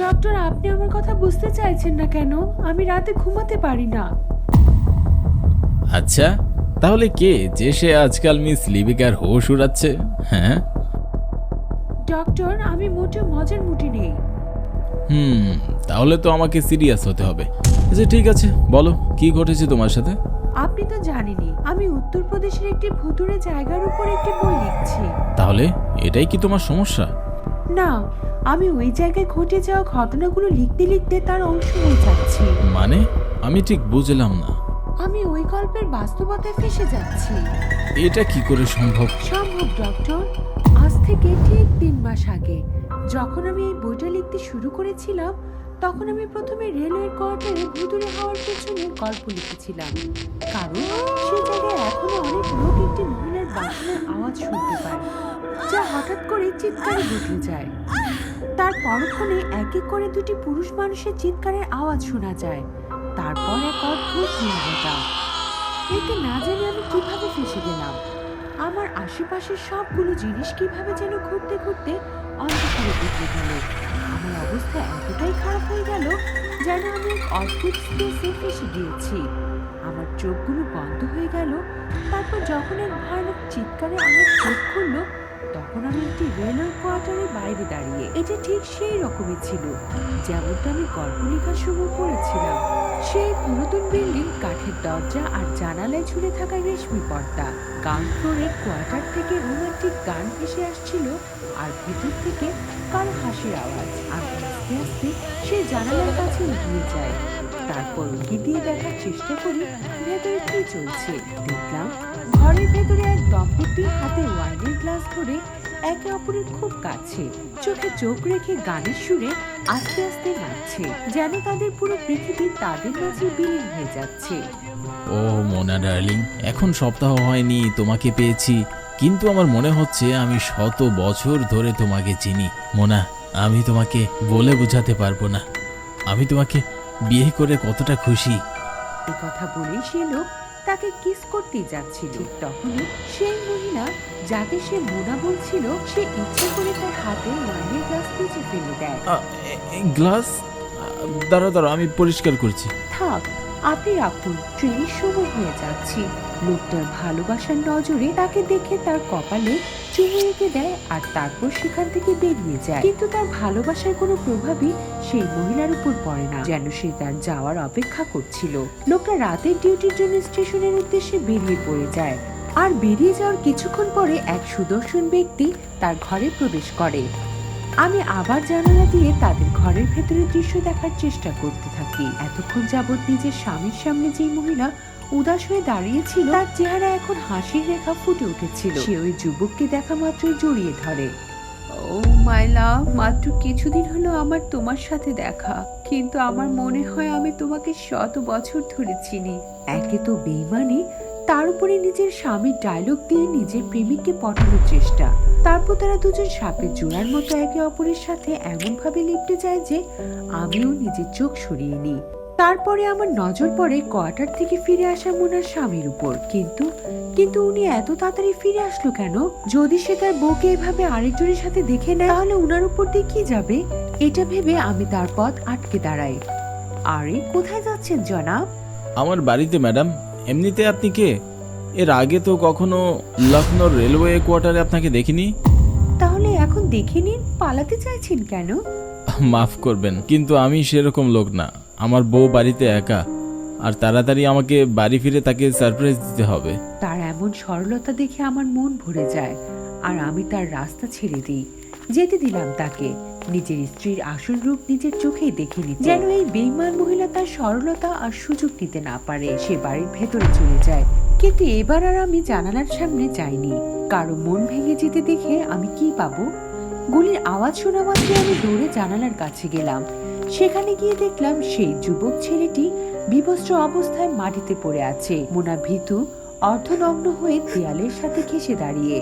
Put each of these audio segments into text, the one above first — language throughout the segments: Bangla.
ডক্টর, আপনি আমার কথা বুঝতে চাইছেন না কেন? আমি রাতে ঘুমাতে পারি না। আচ্ছা, তাহলে কে যে সে আজকাল মিস লিবিকার হোশ উড়াচ্ছে? হ্যাঁ, ডক্টর, আমি মোটেও মজার মুডে নেই। হুম, তাহলে তো আমাকে সিরিয়াস হতে হবে। আচ্ছা ঠিক আছে, বলো কি ঘটেছে তোমার সাথে? আপনি তো জানেনই আমি উত্তরপ্রদেশের একটি ভুতুড়ে জায়গার উপর একটি বই লিখছি। তাহলে এটাই কি তোমার সমস্যা? না, আমি ওই জায়গায় ঘটে যাওয়া ঘটনাগুলো লিখতে লিখতে তার অংশ হয়ে যাচ্ছি। মানে আমি ঠিক বুঝলাম না। আমি ওই গল্পের বাস্তবতায় ফেসে যাচ্ছি। এটা কি করে সম্ভব? সম্ভব ডক্টর। আজ থেকে ঠিক 3 মাস আগে যখন আমি এই বইটা লিখতে শুরু করেছিলাম, তখন আমি প্রথমে রেলওয়ে কোয়ার্টারে ভুতুড়ে হওয়ার পেছনে গল্প লিখেছিলাম। কারণ সেই জায়গায় এখনো অনেক লোক একটি মহিলার বাসনের আওয়াজ শুনতে পায়, যা হঠাৎ করে চিৎকারে বদলে যায়। তার পরক্ষণে এক এক করে 2টি পুরুষ মানুষের চিৎকারের আওয়াজ শোনা যায়। তারপর এক অদ্ভুত নীরবতা। এতে না জানি আমি কিভাবে ফেসে গেলাম। আমার আশেপাশের সবগুলো জিনিস কিভাবে যেন ঘুরতে ঘুরতে অন্ধকারে বদলে গেল। আমার অবস্থা এতটাই খারাপ হয়ে গেল যেন আমি এক অদ্ভুত স্পেসে ফেসে গিয়েছি। আমার চোখগুলো বন্ধ হয়ে গেল। তারপর যখন এক ভয়ানক চিৎকারে আমার চোখ খুলল, তখন আমি একটি রেলওয়ে কোয়ার্টারের বাইরে দাঁড়িয়ে। এটা ঠিক সেই রকমই ছিল যেমনটা আমি গল্প লেখার সময় পড়েছিলাম। সেই পুরাতন বিল্ডিং, কাঠের দরজা আর জানালায় ঝুলে থাকা রেশমি পর্দা। গ্রাউন্ড ফ্লোরে কোয়ার্টার থেকে রোমান্টিক গান ভেসে আসছিল, আর ভেতর থেকে কারো হাসির আওয়াজ। আমি আস্তে আস্তে সেই জানালার কাছে এগিয়ে যাই। তারপর উঁকি দিয়ে দেখার চেষ্টা করি ভেতরে কি চলছে। দেখলাম ঘরের ভেতরে এক দম্পতি হাতে ওয়াইনের গ্লাস ধরে একে অপরের খুব কাছে, চোখে চোখ রেখে গানের সুরে আস্তে আস্তে নাচছে, যেন তাদের পুরো পৃথিবী তাদের মাঝে বিলীন হয়ে যাচ্ছে। ও মোনা ডার্লিং, এখন সপ্তাহ হয়নি তোমাকে পেয়েছি, কিন্তু আমার মনে হচ্ছে আমি শত বছর ধরে তোমাকে চিনি। মোনা, আমি তোমাকে বলে বোঝাতে পারবো না আমি তোমাকে বিয়ে করে কতটা খুশি। এই কথা বলেই সে লোক তাকে কিস করতে যাচ্ছিল। ঠিক তখনই সেই মহিলা, যাকে সে মোনা বলছিল, সে ইচ্ছে করে তার হাতে ওয়াইনের গ্লাস নিচে ফেলে দেয়। গ্লাস, দাঁড়া দাঁড়া, আমি পরিষ্কার করছি। থাক, আপনি রাখুন, ট্রেনের সময় হয়ে যাচ্ছি। লোকটার ভালোবাসার নজরে তাকে দেখে তার কপালে চুমু এঁকে দেয় আর তারপর সেখান থেকে বেরিয়ে যায়। কিন্তু তার ভালোবাসার কোনো প্রভাবই সেই মহিলার উপর পড়ে না, যেন সে তার যাওয়ার অপেক্ষা করছিল। লোকটা রাতের ডিউটির জন্য স্টেশনের উদ্দেশ্যে বেরিয়ে পড়ে যায়। আর বেরিয়ে যাওয়ার কিছুক্ষণ পরে এক সুদর্শন ব্যক্তি তার ঘরে প্রবেশ করে। আমি আবার জানালা দিয়ে তাদের ঘরের ভেতরের দৃশ্য দেখার চেষ্টা করতে থাকি। এতক্ষণ যাবৎ নিজের স্বামীর সামনে যে মহিলা উদাস হয়ে দাঁড়িয়েছিল, তার চেহারা এখন হাসির রেখা ফুটে উঠেছিল। সে ওই যুবককে দেখা মাত্রই জড়িয়ে ধরে। ও মাই লাভ, মাত্র কিছুদিন হলো আমার তোমার সাথে দেখা, কিন্তু আমার মনে হয় আমি তোমাকে শত বছর ধরে চিনি। একে তো বেইমানি, তার উপরে নিজের স্বামীর ডায়লগ দিয়ে নিজের প্রেমিককে পটানোর চেষ্টা। তারপর তারা দুজন সাপের জোড়ার মতো একে অপরের সাথে এমন ভাবে লিপটে যায় যে আমিও নিজের চোখ সরিয়ে নিই। তারপরে আমার নজর পড়ে কোয়ার্টার থেকে ফিরে আসা মোনার স্বামীর উপর। কিন্তু উনি এত তাড়াতাড়ি ফিরে আসলো কেন? যদি সে তার বউকে এভাবে আরেকজনের সাথে দেখে নেয়, তাহলে উনার উপর দিয়ে কি যাবে? এটা ভেবে আমি তার পথ আটকে দাঁড়াই। আরে, কোথায় যাচ্ছেন জনাব? আমার বাড়িতে ম্যাডাম। এমনিতে আপনি কে? এর আগে তো কখনো লখনৌ রেলওয়ে কোয়ার্টারে আপনাকে দেখিনি। তাহলে এখন দেখে নিন, পালাতে চাইছেন কেন? মাফ করবেন, কিন্তু আমি সেরকম লোক না। আমার বউ বাড়িতে একা, আর তাড়াতাড়ি আমাকে বাড়ি ফিরে তাকে সারপ্রাইজ দিতে হবে। তার এমন সরলতা দেখে আমার মন ভরে যায়, আর আমি তার রাস্তা ছেড়ে দিই। যেতে দিলাম তাকে। নিজের স্ত্রীর আসল রূপ নিজের চোখেই দেখে নিতে, যেন এই বেঈমান মহিলা তার সরলতা আর সুযোগ নিতে না পারে। সে বাড়ির ভেতরে চলে যায়, কিন্তু এবার আর আমি জানালার সামনে যাইনি। কারো মন ভেঙে যেতে দেখে আমি কি পাবো? গুলির আওয়াজ শোনা মাত্রই আমি দৌড়ে জানালার কাছে গেলাম। সেখানে গিয়ে দেখলাম সেই যুবক ছেলেটি বিবস্ত্র অবস্থায় মাটিতে পড়ে আছে। মোনা ভীতু অর্ধনগ্ন হয়ে দেয়ালের সাথে ঘেঁষে দাঁড়িয়ে।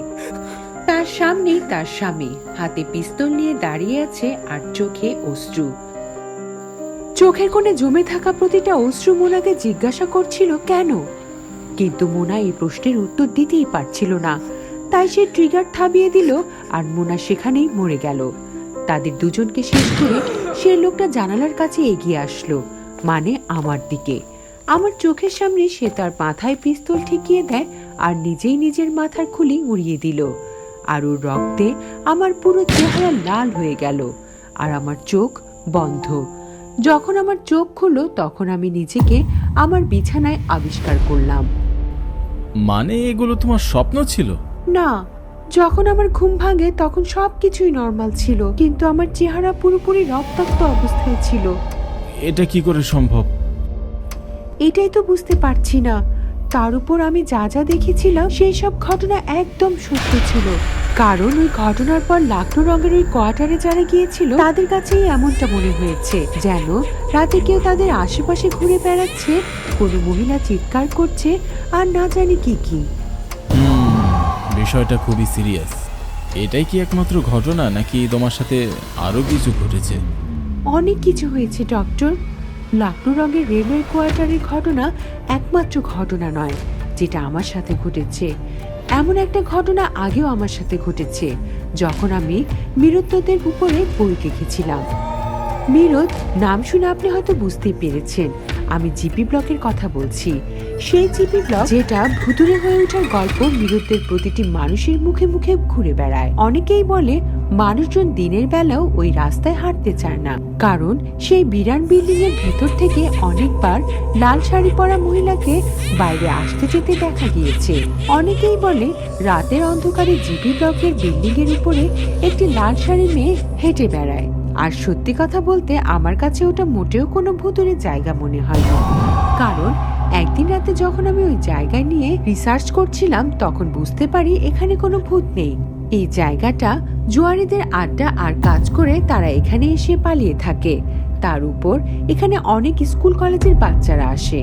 তার সামনেই তার স্বামী হাতে পিস্তল নিয়ে দাঁড়িয়ে আছে, আর চোখে অশ্রু। চোখের কোণে জমে থাকা প্রতিটা অশ্রু মোনাকে জিজ্ঞাসা করছিল কেন। কিন্তু মোনা এই প্রশ্নের উত্তর দিতেই পারছিল না। তাই সে ট্রিগার থামিয়ে দিল, আর মোনা সেখানেই মরে গেল। তাদের দুজনকে শেষ করে সেই লোকটা জানালার কাছে এগিয়ে আসলো, মানে আমার দিকে। আমার চোখের সামনে সে তার মাথায় পিস্তল ঠেকিয়ে দেয় আর নিজেই নিজের মাথার খুলি উড়িয়ে দিল। আর ওর রক্তে আমার পুরো চেহারা লাল হয়ে গেল আর আমার চোখ বন্ধ। যখন আমার চোখ খুললো তখন আমি নিজেকে আমার বিছানায় আবিষ্কার করলাম। মানে এগুলো তোমার স্বপ্ন ছিল? না, যখন আমার ঘুম ভাঙে তখন সবকিছুই নর্মাল ছিল, কিন্তু আমার চেহারা পুরোপুরি রক্তাক্ত অবস্থায় ছিল। এটা কি করে সম্ভব? এটাই তো বুঝতে পারছি না। তার উপর আমি যা যা দেখেছিলাম সেই সব ঘটনা একদম সত্য ছিল, কারণ ওই ঘটনার পর লাকনো রঙের ওই কোয়ার্টারে যারা গিয়েছিল তাদের কাছেই এমনটা মনে হয়েছে, যেন রাতে কেউ তাদের আশেপাশে ঘুরে বেড়াচ্ছে, কোনো মহিলা চিৎকার করছে আর না জানি কি কি। বিষয়টা খুবই সিরিয়াস। এটাই কি একমাত্র ঘটনা নাকি তোমার সাথে আরো কিছু ঘটেছে? অনেক কিছু হয়েছে ডক্টর। লাকনো রঙের রেলওয়ে কোয়ার্টারের ঘটনা একমাত্র ঘটনা নয় যেটা আমার সাথে ঘটেছে। এমন একটা ঘটনা আগেও আমার সাথে ঘটেছে, যখন আমি মীরত্বদের উপরে বই লিখেছিলাম। মীরত নাম শুনে আপনি হয়তো বুঝতেই পেরেছেন আমি জিপি ব্লকের কথা বলছি। সেই জিপি ব্লক যেটা ভুতুড়ে হয়ে ওঠার গল্প মীরতদের প্রতিটি মানুষের মুখে মুখে ঘুরে বেড়ায়। অনেকেই বলে মানুষজন দিনের বেলাও ওই রাস্তায় হাঁটতে চায় না, কারণ সেই বিরাট বিল্ডিং এর ভেতর থেকে অনেকবার লাল শাড়ি পরা মহিলাকে বাইরে আসতে যেতে দেখা গিয়েছে। অনেকেই বলে রাতের অন্ধকারে জিপি ব্লকের বিল্ডিং এর উপরে একটি লাল শাড়ি মেয়ে হেঁটে বেড়ায়। আর সত্যি কথা বলতে আমার কাছে ওটা মোটেও কোনো ভুতুড়ে জায়গা মনে হয়নি, কারণ একদিন রাতে যখন আমি ওই জায়গায় নিয়ে রিসার্চ করছিলাম তখন বুঝতে পারি এখানে কোনো ভূত নেই। এই জায়গাটা জুয়ারিদের আড্ডা আর কাজ করে তারা এখানে এসে পালিয়ে থাকে। তার উপর এখানে অনেক স্কুল কলেজের বাচ্চারা আসে,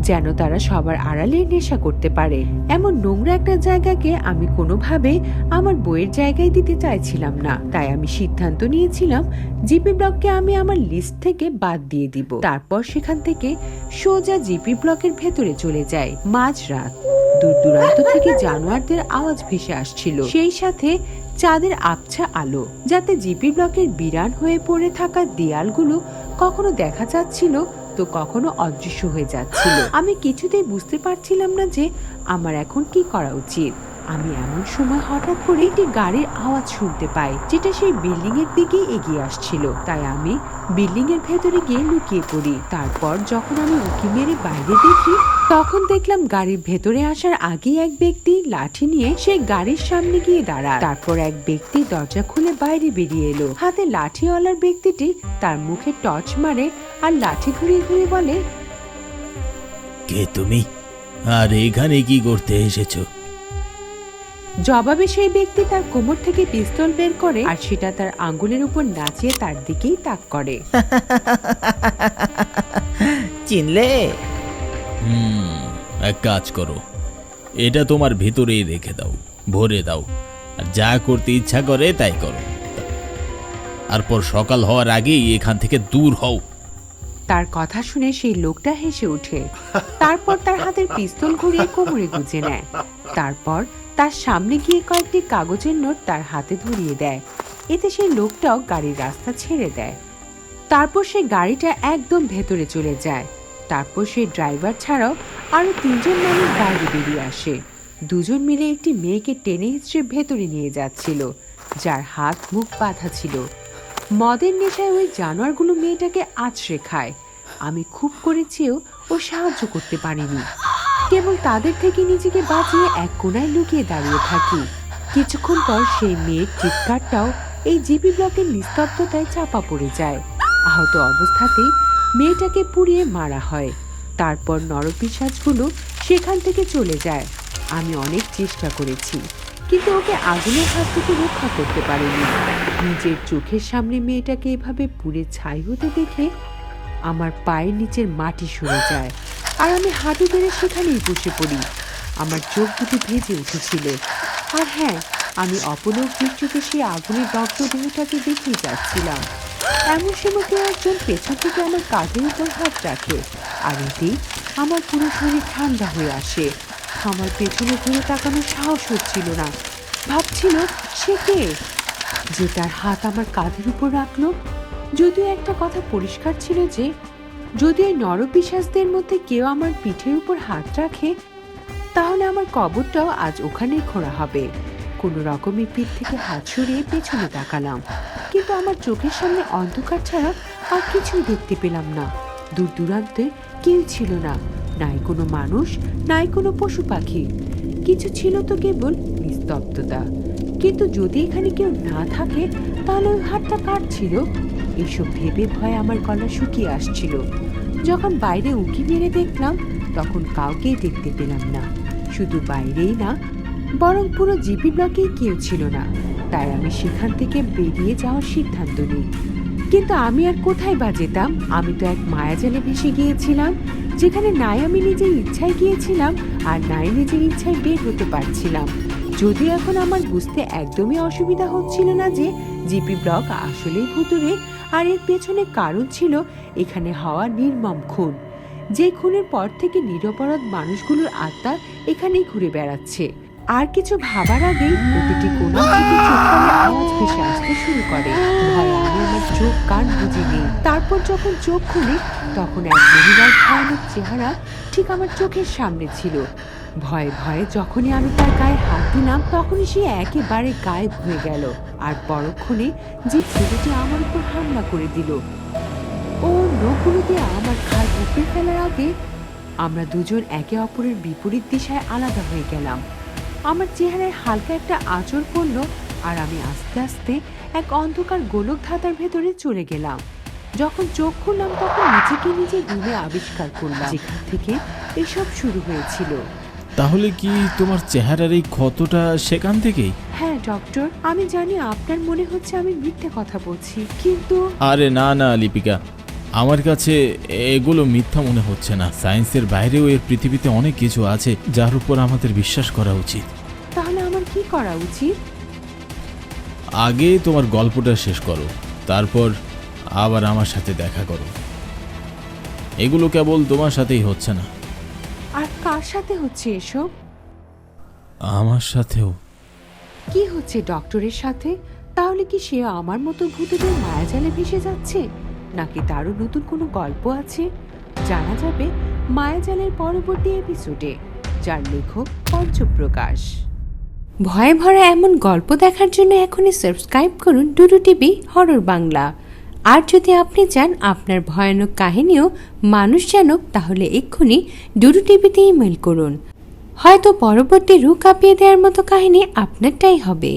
যেন তারা সবার আড়ালে নেশা করতে পারে। এমন নোংরা একটা জায়গাকে আমি কোনোভাবে আমার বইয়ের জায়গায় দিতে চাইছিলাম না, তাই আমি সিদ্ধান্ত নিয়েছিলাম জিপি ব্লককে আমি আমার লিস্ট থেকে বাদ দিয়ে দিব। তারপর সেখান থেকে সোজা জিপি ব্লকের ভেতরে চলে যায়। মাঝরাত দূর দূরান্ত থেকে জানোয়ারদের আওয়াজ ভেসে আসছিল, সেই সাথে চাঁদের আবছা আলো, যাতে জিপি ব্লকের বিরান হয়ে পড়ে থাকা দেয়ালগুলো কখনো দেখা যাচ্ছিল তো কখনো অদৃশ্য হয়ে যাচ্ছিল। আমি কিছুতেই বুঝতে পারছিলাম না যে আমার এখন কি করা উচিত। আমি এমন সময় হঠাৎ করে একটি গাড়ির আওয়াজ শুনতে পাই, যেটা সেই বিল্ডিং এর দিকে এগিয়ে আসছিল। তাই আমি বিল্ডিং এর ভেতরে গিয়ে লুকিয়ে পড়ি। তারপর যখন আমি উঁকি মেরে বাইরে দেখি তখন দেখলাম গাড়ির ভেতরে আসার আগেই এক ব্যক্তি লাঠি নিয়ে সেই গাড়ির সামনে গিয়ে দাঁড়ায়। তারপর এক ব্যক্তি দরজা খুলে বাইরে বেরিয়ে এলো। হাতে লাঠিওয়ালার ব্যক্তিটি তার মুখে টর্চ মারে আর লাঠি ঘুরিয়ে ঘুরিয়ে বলে, কে তুমি আর এখানে কি করতে এসেছো? জবাবে সেই ব্যক্তি তার কোমর থেকে পিস্তল বের করে আর সেটা তার আঙ্গুলের উপর নাচিয়ে তার দিকেই তাক করে। চিনলে? এক কাজ করো, এটা তোমার ভেতরেই রেখে দাও, ভরে দাও, আর যা করতে ইচ্ছা করে তাই করো। তারপর সকাল হওয়ার আগেই এখান থেকে দূর হও। তার কথা শুনে সেই লোকটা হেসে ওঠে। তারপর তার হাতের পিস্তল ঘুরিয়ে কোমরে গুজে নেয়। তারপর তার সামনে গিয়ে কয়েকটি কাগজের নোট তার হাতে ধরিয়ে দেয়। এতে সেই লোকটাও গাড়ির রাস্তা ছেড়ে দেয়। তারপর সে গাড়িটা একদম ভেতরে চলে যায়। তারপর সেই ড্রাইভার ছাড়াও আরো 3 জন মানুষ বাইরে বেরিয়ে আসে। 2 জন মিলে একটি মেয়েকে টেনে হিঁচড়ে ভেতরে নিয়ে যাচ্ছিল, যার হাত মুখ বাঁধা ছিল। মদের নেশায় ওই জানোয়ারগুলো মেয়েটাকে আছড়ে খায়। আমি খুব করেছিও ও সাহায্য করতে পারিনি, কেবল তাদের থেকে নিজেকে বাঁচিয়ে এক কোণায় লুকিয়ে দাঁড়িয়ে থাকি। কিছুক্ষণ পর সেই মেয়ের চিৎকারটাও এই জিপি ব্লকের নিস্তব্ধতায় চাপা পড়ে যায়। আহত অবস্থাতেই মেয়েটাকে পুড়িয়ে মারা হয়। তারপর নরপিশাচগুলো সেখান থেকে চলে যায়। আমি অনেক চেষ্টা করেছি, কিন্তু ওকে আগুনের হাত থেকে রক্ষা করতে পারিনি। নিজের চোখের সামনে মেয়েটাকে এভাবে পুড়ে ছাই হতে দেখে আমার পায়ের নিচের মাটি সরে যায় আর আমি হাঁটু বেড়ে সেখানেই বসে পড়ি। আমার চোখ দুটো ভেজে উঠেছিল। আর হ্যাঁ, আমি অপলক দৃষ্টিতে সেই আগুনের দগ্ধ দেহটাকে দেখেই যাচ্ছিলাম। এমন সময় কেউ একজন পেছন থেকে আমার কাঁধের উপর হাত রাখে, আর এতেই আমার পুরো শরীর ঠান্ডা হয়ে আসে। আমার পেছনে ঘুরে তাকানোর সাহস হচ্ছিল না। ভাবছিল সে কে, যে তার হাত আমার কাঁধের উপর রাখলো। যদিও একটা কথা পরিষ্কার ছিল যে যদি এই নরপিশাচদের মধ্যে কেউ আমার পিঠের উপর হাত রাখে তাহলে আমার কবরটাও আজ ওখানেই খোঁড়া হবে। কোনো রকমের পিঠ থেকে হাত সরিয়ে পেছনে তাকালাম, কিন্তু আমার চোখের সামনে অন্ধকার ছাড়া আর কিছুই দেখতে পেলাম না। দূর দূরান্তে কেউ ছিল না, নাই কোনো মানুষ, নাই কোনো পশু পাখি। কিছু ছিল তো কেবল নিস্তব্ধতা। কিন্তু যদি এখানে কেউ না থাকে তাহলে ওই হাতটা কার ছিল? এইসব ভেবে ভয় আমার গলা শুকিয়ে আসছিল। যখন বাইরে উঁকি মেরে দেখলাম তখন কাউকেই দেখতে পেলাম না। শুধু বাইরেই না, বরং পুরো জিপি ব্লকেই কেউ ছিল না। তাই আমি সেখান থেকে বেরিয়ে যাওয়ার সিদ্ধান্ত নিই। কিন্তু আমি আর কোথায় বা যেতাম? আমি তো এক মায়াজালে ভেসে গিয়েছিলাম, যেখানে নাই আমি নিজের ইচ্ছায় গিয়েছিলাম আর নাই নিজের ইচ্ছায় বের হতে পারছিলাম। যদিও এখন আমার বুঝতে একদমই অসুবিধা হচ্ছিল না যে জিপি ব্লক আসলেই ভুতুড়ে, আর এর পেছনে কারণ ছিল এখানে হওয়া নির্মম খুন। যে খুনের পর থেকে নিরপরাধ মানুষগুলোর আত্মা এখানেই ঘুরে বেড়াচ্ছে। আর কিছু ভাবার আগেই প্রতিটি কোণা থেকে চিৎকারের আওয়াজ ভেসে আসতে শুরু করে। ভয়ে আমি আমার চোখ কান বুজে নিই। তারপর যখন চোখ খুলি তখন এক মহিলার ভয়ানক চেহারা ঠিক আমার চোখের সামনে ছিল। ভয়ে ভয়ে যখনই আমি তার গায়ে হাত দিলাম তখনই সে একেবারে গায়েব হয়ে গেল, আর পরক্ষণে যে ছেলেটি আমার উপর হামলা করে দিল ও নখগুলো দিয়ে আমার ঘাড় উপড়ে ফেলার আগে আমরা দুজন একে অপরের বিপরীত দিশায় আলাদা হয়ে গেলাম। আমার চেহারায় হালকা একটা আঁচড় পড়ল আর আমি আস্তে আস্তে এক অন্ধকার গোলক ধাঁধার ভেতরে চলে গেলাম। যখন চোখ খুললাম তখন নিজেকে নিজে রুমে আবিষ্কার করলাম যেখান থেকে এসব শুরু হয়েছিল। তাহলে কি তোমার চেহারার এই ক্ষতটা সেখান থেকেই? হ্যাঁ ডক্টর, আমি জানি আপনার মনে হচ্ছে আমি মিথ্যে কথা বলছি, কিন্তু আরে না না লিপিকা, আমার কাছে এগুলো মিথ্যা মনে হচ্ছে না। সায়েন্সের বাইরেও এর পৃথিবীতে অনেক কিছু আছে যার উপর আমাদের বিশ্বাস করা উচিত। তাহলে আমার কি করা উচিত? আগে তোমার গল্পটা শেষ করো, তারপর আবার আমার সাথে দেখা করো। এগুলো কেবল তোমার সাথেই হচ্ছে না, আর কার সাথে হচ্ছে এসব? আমার সাথেও। কি হচ্ছে ডক্টরের সাথে? তাহলে কি সে আমার মতো ভূতদের মায়াজালে ভেসে যাচ্ছে, নাকি তারও নতুন কোনো গল্প আছে? জানা যাবে মায়াজালের পরবর্তী এপিসোডে, যার লেখক পঞ্চপ্রকাশ। ভয়ে ভরা এমন গল্প দেখার জন্য এখনই সাবস্ক্রাইব করুন ডুডু টিভি হরর বাংলা। আর যদি আপনি চান আপনার ভয়ানক কাহিনীও মানুষ জানুক, তাহলে এক্ষুনি ডুডু টিভিতে ইমেল করুন। হয়তো পরবর্তী রূপ কাঁপিয়ে দেওয়ার মতো কাহিনী আপনারটাই হবে।